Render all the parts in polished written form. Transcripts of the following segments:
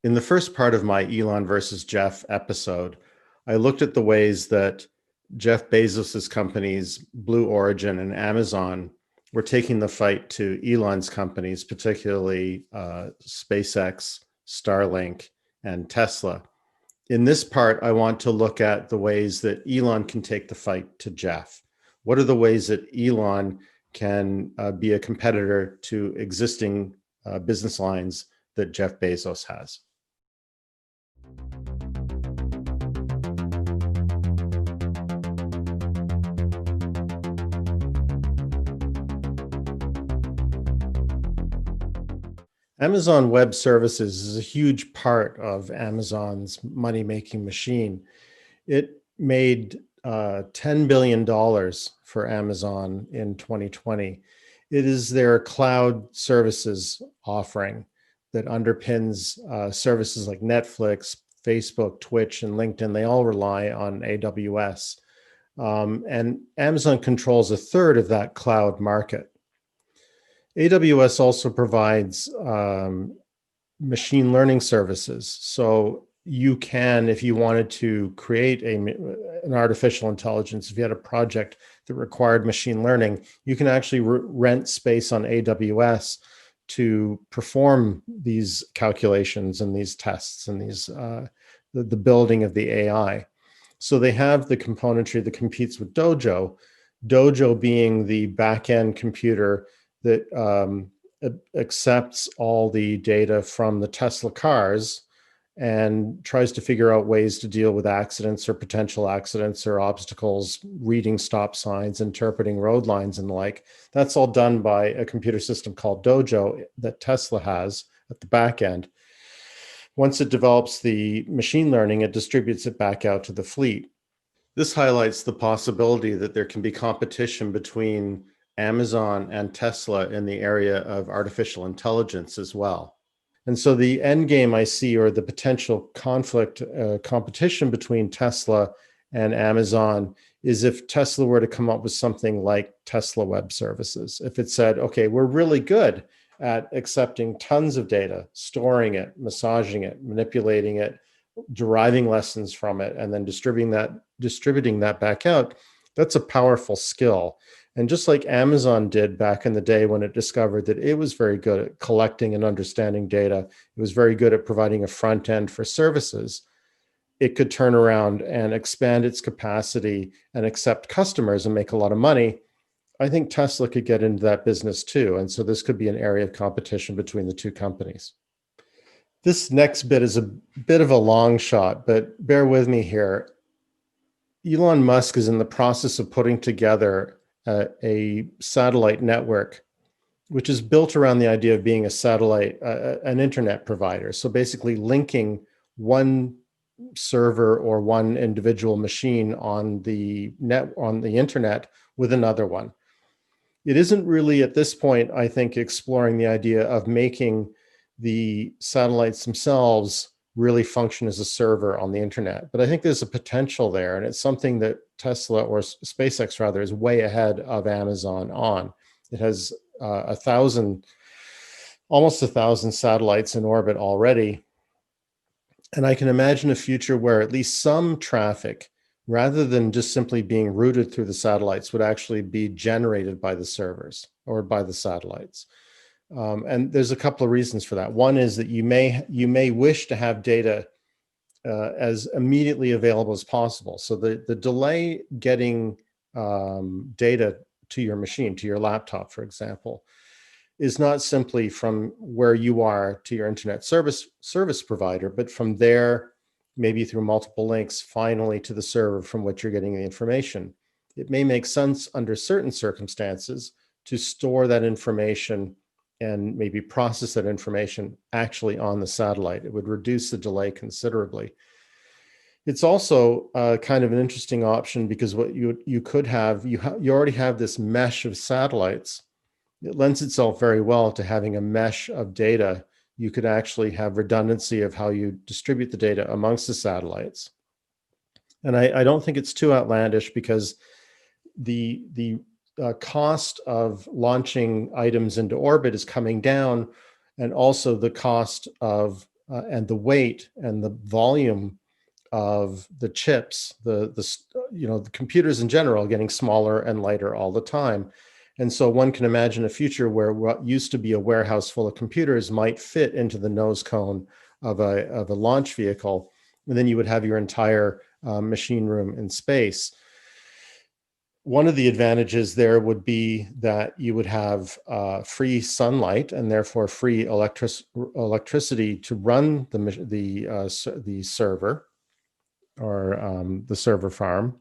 In the first part of my Elon versus Jeff episode, I looked at the ways that Jeff Bezos's companies, Blue Origin and Amazon, were taking the fight to Elon's companies, particularly SpaceX, Starlink, and Tesla. In this part, I want to look at the ways that Elon can take the fight to Jeff. What are the ways that Elon can be a competitor to existing business lines that Jeff Bezos has? Amazon Web Services is a huge part of Amazon's money-making machine. It made $10 billion for Amazon in 2020. It is their cloud services offering that underpins services like Netflix, Facebook, Twitch, and LinkedIn. They all rely on AWS. And Amazon controls a third of that cloud market. AWS also provides machine learning services. So you can, if you wanted to create an artificial intelligence, if you had a project that required machine learning, you can actually rent space on AWS to perform these calculations and these tests and the building of the AI. So they have the componentry that competes with Dojo, Dojo being the back-end computer that accepts all the data from the Tesla cars and tries to figure out ways to deal with accidents or potential accidents or obstacles, reading stop signs, interpreting road lines and the like. That's all done by a computer system called Dojo that Tesla has at the back end. Once it develops the machine learning, it distributes it back out to the fleet. This highlights the possibility that there can be competition between Amazon and Tesla in the area of artificial intelligence as well. And so the end game I see, or the potential competition between Tesla and Amazon, is if Tesla were to come up with something like Tesla Web Services. If it said, okay, we're really good at accepting tons of data, storing it, massaging it, manipulating it, deriving lessons from it, and then distributing that back out, that's a powerful skill. And just like Amazon did back in the day when it discovered that it was very good at collecting and understanding data, it was very good at providing a front end for services, it could turn around and expand its capacity and accept customers and make a lot of money. I think Tesla could get into that business too. And so this could be an area of competition between the two companies. This next bit is a bit of a long shot, but bear with me here. Elon Musk is in the process of putting together a satellite network, which is built around the idea of being a satellite, an internet provider. So basically linking one server or one individual machine on the internet with another one. It isn't really at this point, I think, exploring the idea of making the satellites themselves really function as a server on the internet. But I think there's a potential there, and it's something that Tesla, or SpaceX rather, is way ahead of Amazon on. It has almost 1,000 satellites in orbit already. And I can imagine a future where at least some traffic, rather than just simply being routed through the satellites, would actually be generated by the servers or by the satellites. And there's a couple of reasons for that. One is that you may wish to have data as immediately available as possible. So the delay getting data to your machine, to your laptop, for example, is not simply from where you are to your internet service provider, but from there, maybe through multiple links, finally to the server from which you're getting the information. It may make sense under certain circumstances to store that information and maybe process that information actually on the satellite. It would reduce the delay considerably. It's also kind of an interesting option because what you could have, you already have this mesh of satellites. It lends itself very well to having a mesh of data. You could actually have redundancy of how you distribute the data amongst the satellites. And I don't think it's too outlandish because the cost of launching items into orbit is coming down, and also the cost of and the weight and the volume of the chips, the computers in general getting smaller and lighter all the time. And so one can imagine a future where what used to be a warehouse full of computers might fit into the nose cone of a launch vehicle. And then you would have your entire machine room in space. One of the advantages there would be that you would have free sunlight and therefore free electricity to run the server or the server farm.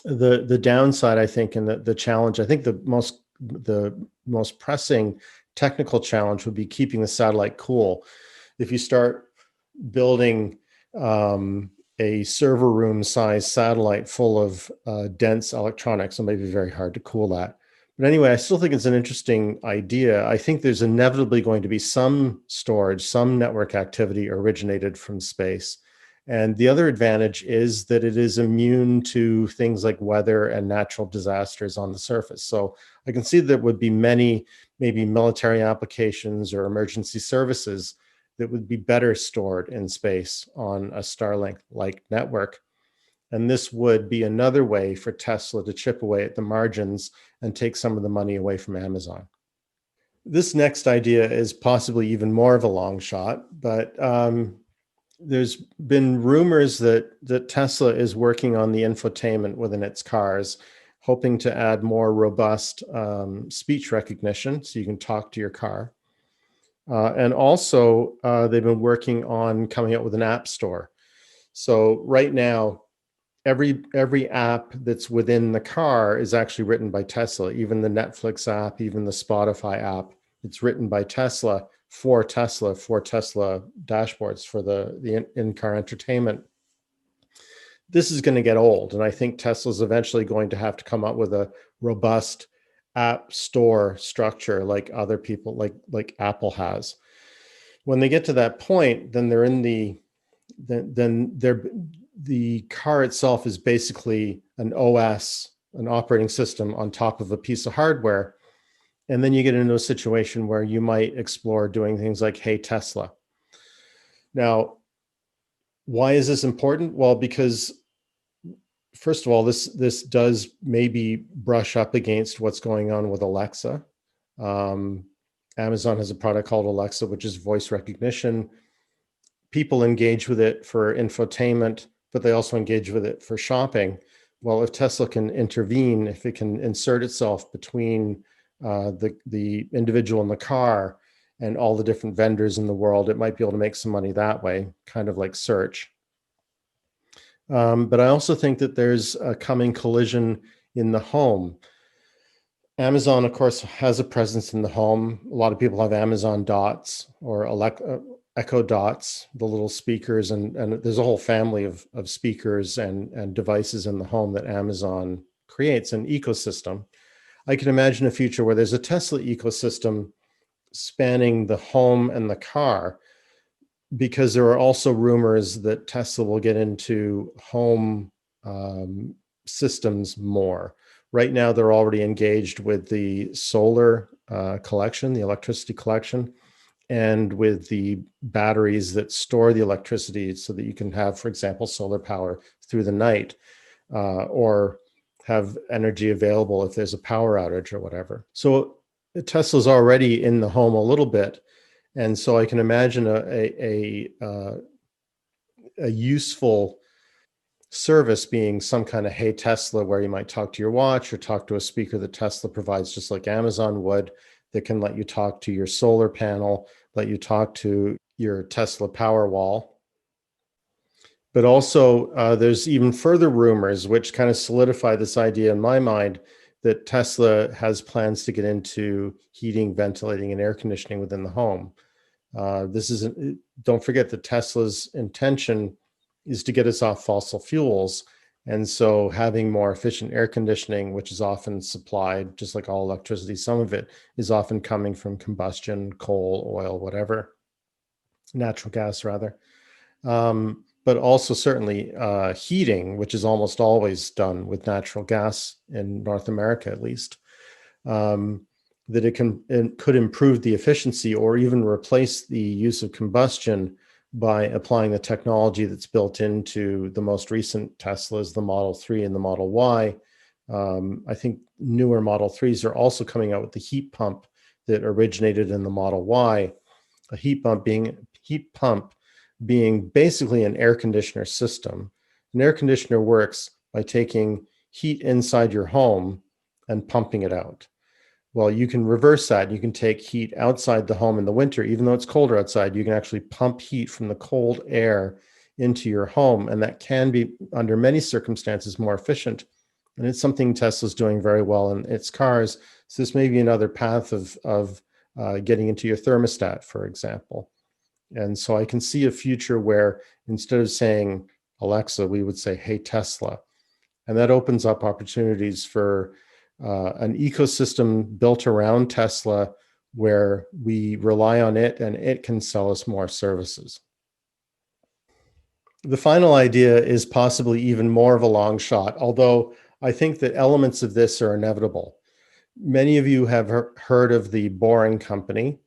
The downside, I think, and the challenge, I think the most pressing technical challenge would be keeping the satellite cool. If you start building a server room size satellite full of dense electronics, it may be very hard to cool that. But anyway, I still think it's an interesting idea. I think there's inevitably going to be some storage, some network activity originated from space. And the other advantage is that it is immune to things like weather and natural disasters on the surface. So I can see there would be many, maybe military applications or emergency services that would be better stored in space on a Starlink-like network. And this would be another way for Tesla to chip away at the margins and take some of the money away from Amazon. This next idea is possibly even more of a long shot, but there's been rumors that Tesla is working on the infotainment within its cars, hoping to add more robust speech recognition so you can talk to your car. And also, they've been working on coming out with an app store. So right now, every app that's within the car is actually written by Tesla. Even the Netflix app, even the Spotify app, it's written by Tesla for Tesla dashboards for the in-car entertainment. This is going to get old, and I think Tesla's eventually going to have to come up with a robust app store structure like other people, like Apple has. When they get to that point, then the car itself is basically an OS, an operating system on top of a piece of hardware. And then you get into a situation where you might explore doing things like, Hey Tesla. Now, why is this important? Well, because first of all, this does maybe brush up against what's going on with Alexa. Amazon has a product called Alexa, which is voice recognition. People engage with it for infotainment, but they also engage with it for shopping. Well, if Tesla can intervene, if it can insert itself between the individual in the car and all the different vendors in the world, it might be able to make some money that way, kind of like search. But I also think that there's a coming collision in the home. Amazon, of course, has a presence in the home. A lot of people have Amazon Dots or Echo Dots, the little speakers, and there's a whole family of speakers and devices in the home that Amazon creates, an ecosystem. I can imagine a future where there's a Tesla ecosystem spanning the home and the car, because there are also rumors that Tesla will get into home systems more. Right now, they're already engaged with the solar collection, the electricity collection, and with the batteries that store the electricity so that you can have, for example, solar power through the night, or have energy available if there's a power outage or whatever. So Tesla's already in the home a little bit. And so I can imagine a useful service being some kind of Hey Tesla, where you might talk to your watch or talk to a speaker that Tesla provides, just like Amazon would, that can let you talk to your solar panel, let you talk to your Tesla Powerwall. But also, there's even further rumors, which kind of solidify this idea in my mind, that Tesla has plans to get into heating, ventilating, and air conditioning within the home. Don't forget that Tesla's intention is to get us off fossil fuels. And so having more efficient air conditioning, which is often supplied, just like all electricity, some of it is often coming from combustion, coal, oil, whatever, natural gas rather. But also certainly heating, which is almost always done with natural gas in North America, at least. that it could improve the efficiency or even replace the use of combustion by applying the technology that's built into the most recent Teslas, the Model 3 and the Model Y. I think newer Model 3s are also coming out with the heat pump that originated in the Model Y. A heat pump being basically an air conditioner system. An air conditioner works by taking heat inside your home and pumping it out. Well, you can reverse that. You can take heat outside the home in the winter, even though it's colder outside, you can actually pump heat from the cold air into your home. And that can be, under many circumstances, more efficient. And it's something Tesla's doing very well in its cars. So this may be another path of getting into your thermostat, for example. And so I can see a future where instead of saying Alexa, we would say, hey, Tesla. And that opens up opportunities for an ecosystem built around Tesla where we rely on it and it can sell us more services. The final idea is possibly even more of a long shot, although I think that elements of this are inevitable. Many of you have heard of the Boring Company.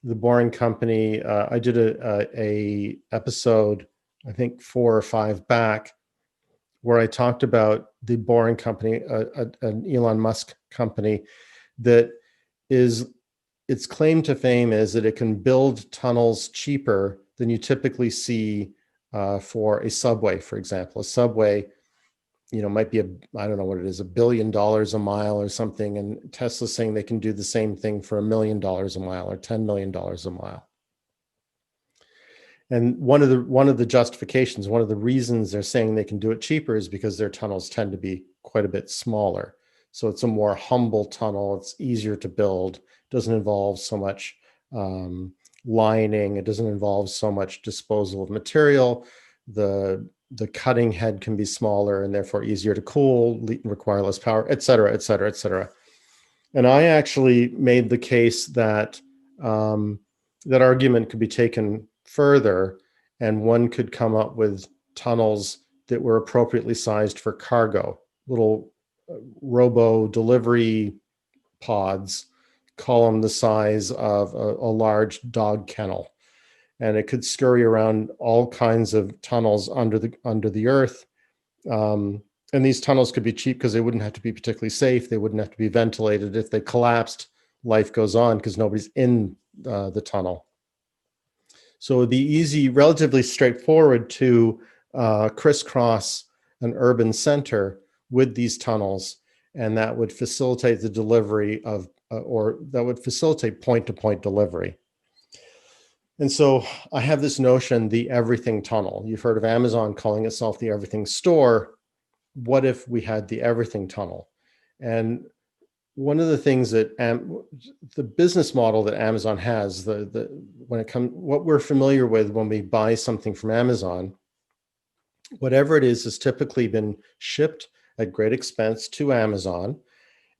The Boring Company, I did a episode, I think 4 or 5 back, where I talked about the Boring Company, an Elon Musk company that is, its claim to fame is that it can build tunnels cheaper than you typically see for a subway, for example. A subway, might be I don't know what it is, $1 billion a mile or something. And Tesla's saying they can do the same thing for $1 million a mile or $10 million a mile. And one of the justifications, one of the reasons they're saying they can do it cheaper is because their tunnels tend to be quite a bit smaller. So it's a more humble tunnel. It's easier to build. Doesn't involve so much lining. It doesn't involve so much disposal of material. The cutting head can be smaller and therefore easier to cool, require less power, et cetera, et cetera, et cetera. And I actually made the case that that argument could be taken further, and one could come up with tunnels that were appropriately sized for cargo, little robo delivery pods, call them the size of a large dog kennel. And it could scurry around all kinds of tunnels under the earth. And these tunnels could be cheap because they wouldn't have to be particularly safe. They wouldn't have to be ventilated. If they collapsed, life goes on because nobody's in the tunnel. So it would be easy, relatively straightforward to crisscross an urban center with these tunnels, and that would facilitate the delivery of, or that would facilitate point-to-point delivery. And so I have this notion, the everything tunnel. You've heard of Amazon calling itself the everything store. What if we had the everything tunnel? And one of the things that the business model that Amazon has, what we're familiar with when we buy something from Amazon, whatever it is typically been shipped at great expense to Amazon.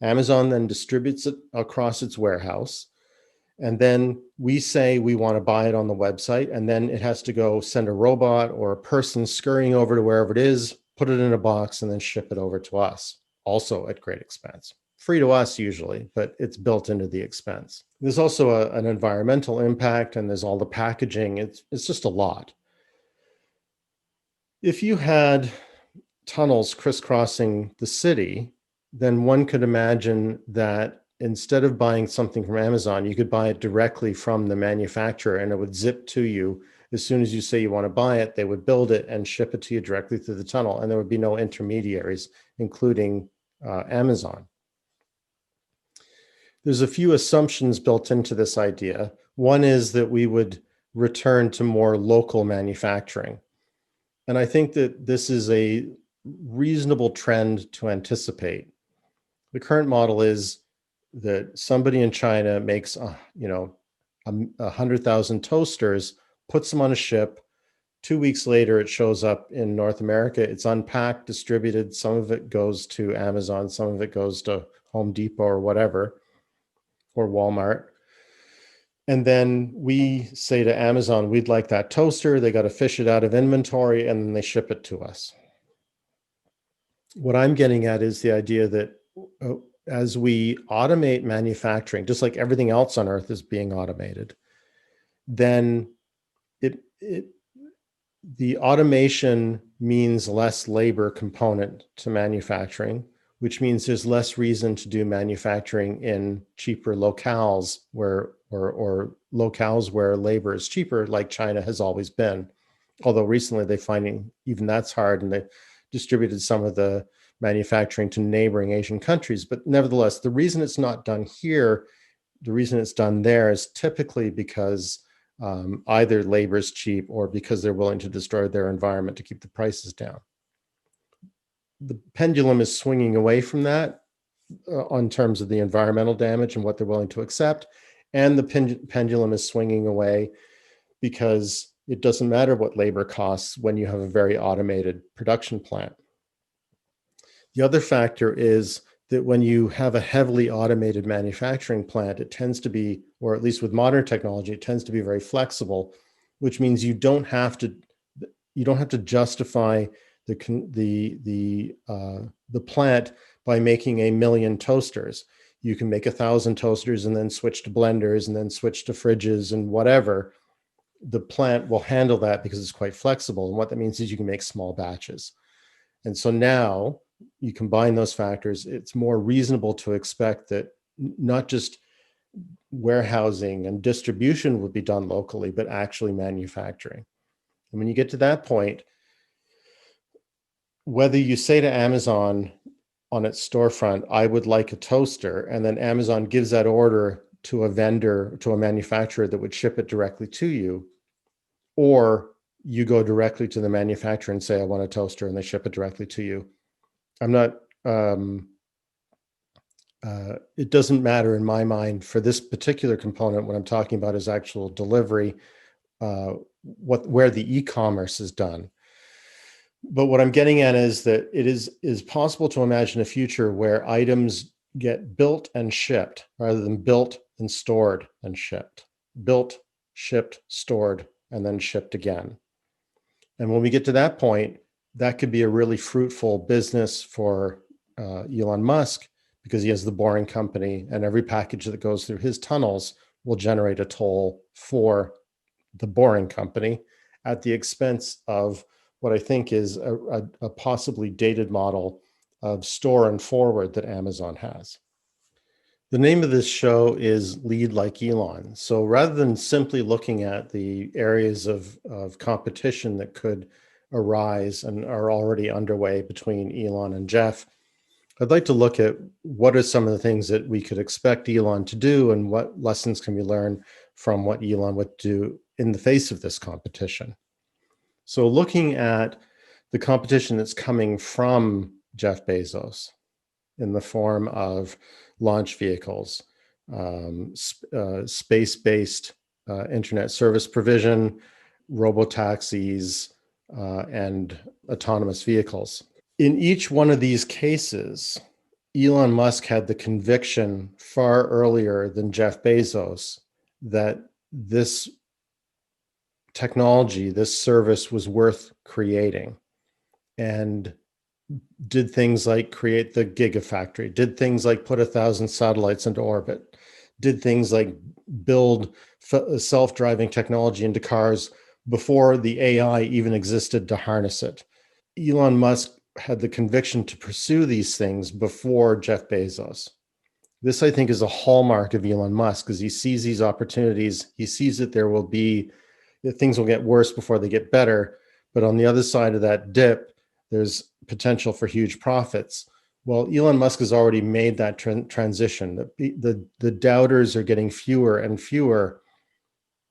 Amazon then distributes it across its warehouse. And then we say we want to buy it on the website, and then it has to go send a robot or a person scurrying over to wherever it is, put it in a box, and then ship it over to us, also at great expense. Free to us usually, but it's built into the expense. There's also an environmental impact, and there's all the packaging. It's just a lot. If you had tunnels crisscrossing the city, then one could imagine that instead of buying something from Amazon, you could buy it directly from the manufacturer and it would zip to you. As soon as you say you want to buy it, they would build it and ship it to you directly through the tunnel. And there would be no intermediaries, including Amazon. There's a few assumptions built into this idea. One is that we would return to more local manufacturing. And I think that this is a reasonable trend to anticipate. The current model is that somebody in China makes, 100,000 toasters, puts them on a ship. 2 weeks later, it shows up in North America. It's unpacked, distributed. Some of it goes to Amazon. Some of it goes to Home Depot or whatever, or Walmart. And then we say to Amazon, we'd like that toaster. They got to fish it out of inventory, and then they ship it to us. What I'm getting at is the idea that as we automate manufacturing, just like everything else on Earth is being automated, then it the automation means less labor component to manufacturing, which means there's less reason to do manufacturing in cheaper locales where or locales where labor is cheaper, like China has always been. Although recently they're finding even that's hard, and they distributed some of the manufacturing to neighboring Asian countries. But nevertheless, the reason it's not done here, the reason it's done there is typically because either labor is cheap or because they're willing to destroy their environment to keep the prices down. The pendulum is swinging away from that on terms of the environmental damage and what they're willing to accept. And the pendulum is swinging away because it doesn't matter what labor costs when you have a very automated production plant. The other factor is that when you have a heavily automated manufacturing plant, it tends to be, or at least with modern technology, it tends to be very flexible, which means you don't have to justify the plant by making 1,000,000 toasters. You can make 1,000 toasters and then switch to blenders and then switch to fridges and whatever. The plant will handle that because it's quite flexible. And what that means is you can make small batches. And so now you combine those factors, it's more reasonable to expect that not just warehousing and distribution would be done locally, but actually manufacturing. And when you get to that point, whether you say to Amazon on its storefront, I would like a toaster, and then Amazon gives that order to a vendor, to a manufacturer that would ship it directly to you, or you go directly to the manufacturer and say, I want a toaster, and they ship it directly to you. I'm not, it doesn't matter in my mind for this particular component. What I'm talking about is actual delivery, where the e-commerce is done. But what I'm getting at is that it is possible to imagine a future where items get built and shipped rather than built and stored and shipped. Built, shipped, stored, and then shipped again. And when we get to that point, that could be a really fruitful business for Elon Musk, because he has the Boring Company, and every package that goes through his tunnels will generate a toll for the Boring Company at the expense of what I think is a possibly dated model of store and forward that Amazon has. The name of this show is Lead Like Elon. So rather than simply looking at the areas of competition that could arise and are already underway between Elon and Jeff, I'd like to look at what are some of the things that we could expect Elon to do and what lessons can we learn from what Elon would do in the face of this competition. So looking at the competition that's coming from Jeff Bezos in the form of launch vehicles, space-based internet service provision, robotaxis, and autonomous vehicles. In each one of these cases, Elon Musk had the conviction far earlier than Jeff Bezos that this technology, this service was worth creating, and did things like create the gigafactory, did things like put 1,000 satellites into orbit, did things like build self-driving technology into cars before the AI even existed to harness it. Elon Musk had the conviction to pursue these things before Jeff Bezos. This, I think, is a hallmark of Elon Musk, because he sees these opportunities. He sees that things will get worse before they get better. But on the other side of that dip, there's potential for huge profits. Well, Elon Musk has already made that transition. The doubters are getting fewer and fewer.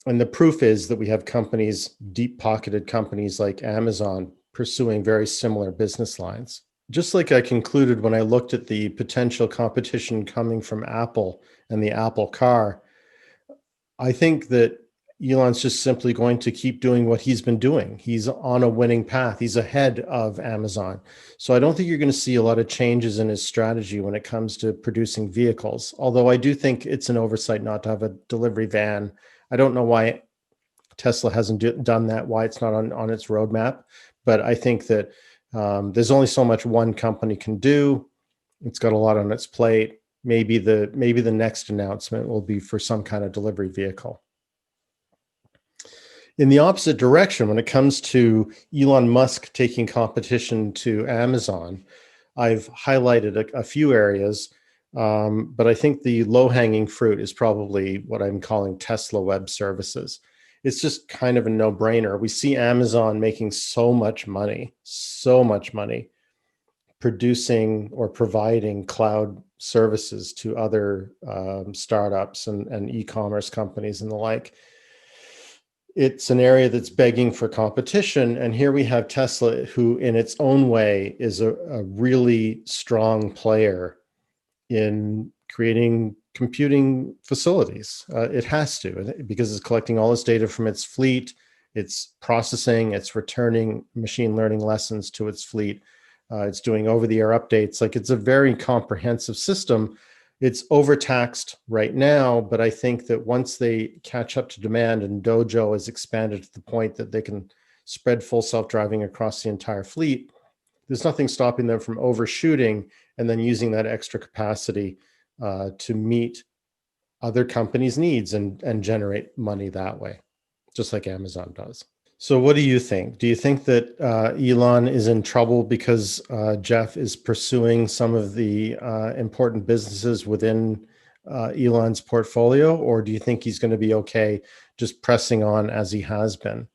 And the proof is that we have companies, deep-pocketed companies like Amazon, pursuing very similar business lines. Just like I concluded when I looked at the potential competition coming from Apple and the Apple car, I think that Elon's just simply going to keep doing what he's been doing. He's on a winning path. He's ahead of Amazon. So I don't think you're going to see a lot of changes in his strategy when it comes to producing vehicles. Although I do think it's an oversight not to have a delivery van. I don't know why Tesla hasn't done that, why it's not on its roadmap. But I think that there's only so much one company can do. It's got a lot on its plate. maybe the next announcement will be for some kind of delivery vehicle. In the opposite direction, when it comes to Elon Musk taking competition to Amazon, I've highlighted a few areas, but I think the low-hanging fruit is probably what I'm calling Tesla Web Services. It's just kind of a no-brainer. We see Amazon making so much money, producing or providing cloud services to other startups and e-commerce companies and the like. It's an area that's begging for competition. And here we have Tesla, who in its own way is a really strong player in creating computing facilities. It has to, because it's collecting all its data from its fleet, it's processing, it's returning machine learning lessons to its fleet. It's doing over-the-air updates. Like, it's a very comprehensive system. It's overtaxed right now, but I think that once they catch up to demand and Dojo is expanded to the point that they can spread full self-driving across the entire fleet, there's nothing stopping them from overshooting and then using that extra capacity to meet other companies' needs and generate money that way, just like Amazon does. So what do you think? Do you think that Elon is in trouble because Jeff is pursuing some of the important businesses within Elon's portfolio, or do you think he's going to be okay just pressing on as he has been?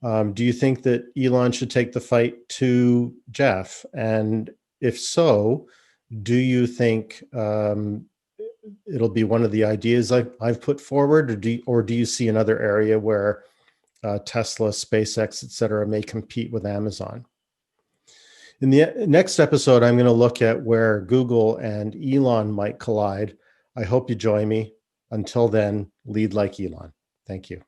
Do you think that Elon should take the fight to Jeff? And if so, do you think it'll be one of the ideas I've put forward, or do you see another area where Tesla, SpaceX, et cetera, may compete with Amazon? In the next episode, I'm going to look at where Google and Elon might collide. I hope you join me. Until then, lead like Elon. Thank you.